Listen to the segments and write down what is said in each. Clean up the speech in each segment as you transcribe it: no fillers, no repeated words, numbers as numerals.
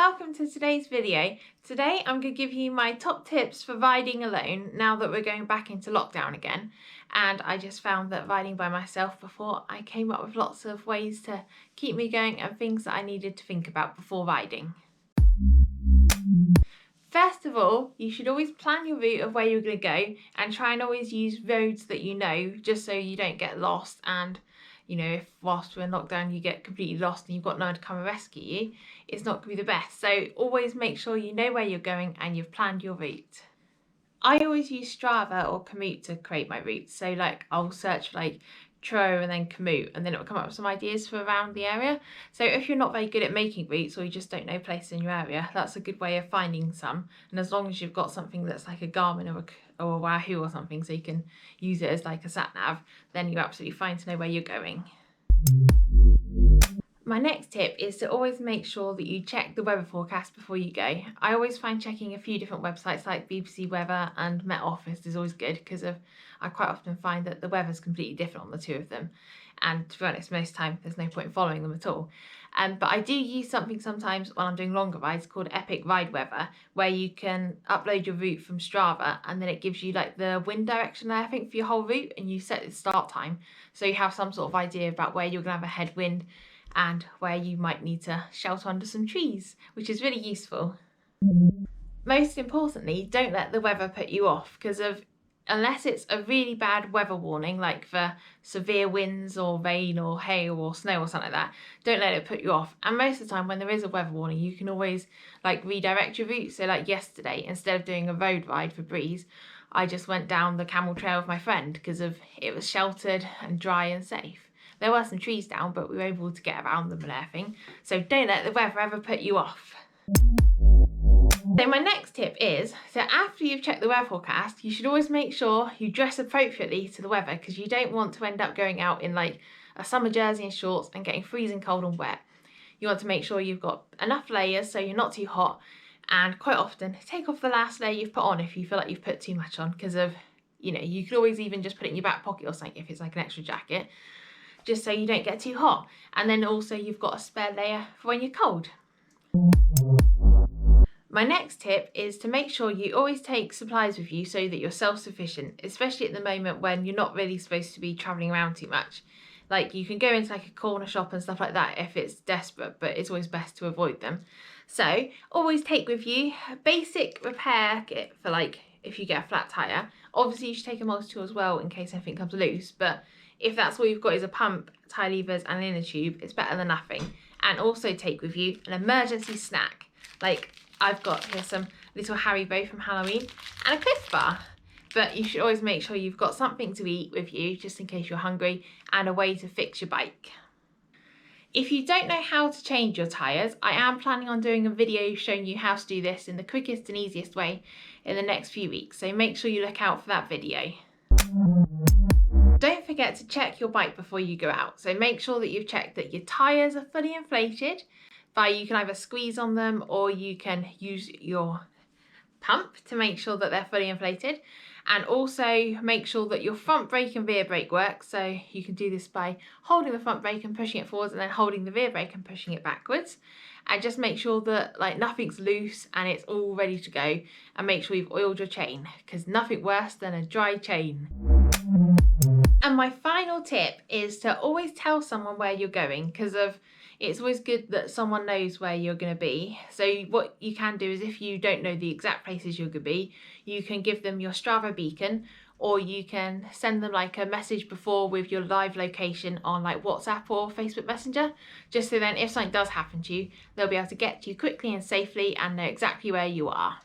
welcome to today's video. Today I'm going to give you my top tips for riding alone now that we're going back into lockdown again. And I just found that riding by myself before, I came up with lots of ways to keep me going and things that I needed to think about before riding. First of all, you should always plan your route of where you're going to go and try and always use roads that you know, just so you don't get lost. And if whilst we're in lockdown you get completely lost and you've got no one to come and rescue you, it's not going to be the best. So always make sure you know where you're going and you've planned your route. I always use Strava or Komoot to create my routes. So I'll search for Truro and then Komoot, and then it will come up with some ideas for around the area. So if you're not very good at making routes or you just don't know places in your area, that's a good way of finding some. And as long as you've got something that's like a Garmin or a Wahoo or something, so you can use it as like a sat nav, then you're absolutely fine to know where you're going. My next tip is to always make sure that you check the weather forecast before you go. I always find checking a few different websites like BBC Weather and Met Office is always good, because I quite often find that the weather's completely different on the two of them. And to be honest, most of the time there's no point in following them at all. But I do use something sometimes when I'm doing longer rides called Epic Ride Weather, where you can upload your route from Strava and then it gives you the wind direction there, I think, for your whole route, and you set the start time. So you have some sort of idea about where you're going to have a headwind and where you might need to shelter under some trees, which is really useful. Most importantly, don't let the weather put you off, because unless it's a really bad weather warning, like for severe winds or rain or hail or snow or something like that, don't let it put you off. And most of the time when there is a weather warning, you can always redirect your route. So yesterday, instead of doing a road ride for Breeze, I just went down the camel trail with my friend because it was sheltered and dry and safe. There were some trees down, but we were able to get around them and everything. So don't let the weather ever put you off. So my next tip is, so after you've checked the weather forecast, you should always make sure you dress appropriately to the weather, because you don't want to end up going out in a summer jersey and shorts and getting freezing cold and wet. You want to make sure you've got enough layers so you're not too hot, and quite often take off the last layer you've put on if you feel like you've put too much on, because you could always even just put it in your back pocket or something if it's like an extra jacket, just so you don't get too hot. And then also you've got a spare layer for when you're cold. My next tip is to make sure you always take supplies with you so that you're self-sufficient, especially at the moment when you're not really supposed to be travelling around too much. You can go into a corner shop and stuff like that if it's desperate, but it's always best to avoid them. So always take with you a basic repair kit for if you get a flat tyre. Obviously you should take a multi-tool as well in case anything comes loose, but if that's all you've got is a pump, tyre levers and an inner tube, it's better than nothing. And also take with you an emergency snack. I've got here some little Haribo from Halloween and a Cliff Bar. But you should always make sure you've got something to eat with you just in case you're hungry, and a way to fix your bike. If you don't know how to change your tyres, I am planning on doing a video showing you how to do this in the quickest and easiest way in the next few weeks. So make sure you look out for that video. Don't forget to check your bike before you go out. So make sure that you've checked that your tyres are fully inflated. You can either squeeze on them or you can use your pump to make sure that they're fully inflated. And also make sure that your front brake and rear brake work. So you can do this by holding the front brake and pushing it forwards, and then holding the rear brake and pushing it backwards. And just make sure that nothing's loose and it's all ready to go. And make sure you've oiled your chain, because nothing worse than a dry chain. And my final tip is to always tell someone where you're going, because it's always good that someone knows where you're going to be. So what you can do is, if you don't know the exact places you're going to be, you can give them your Strava beacon, or you can send them a message before with your live location on WhatsApp or Facebook Messenger, just so then if something does happen to you, they'll be able to get to you quickly and safely and know exactly where you are.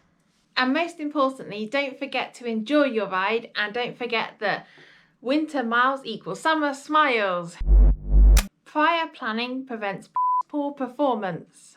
And most importantly, don't forget to enjoy your ride, and don't forget that winter miles equal summer smiles. Prior planning prevents poor performance.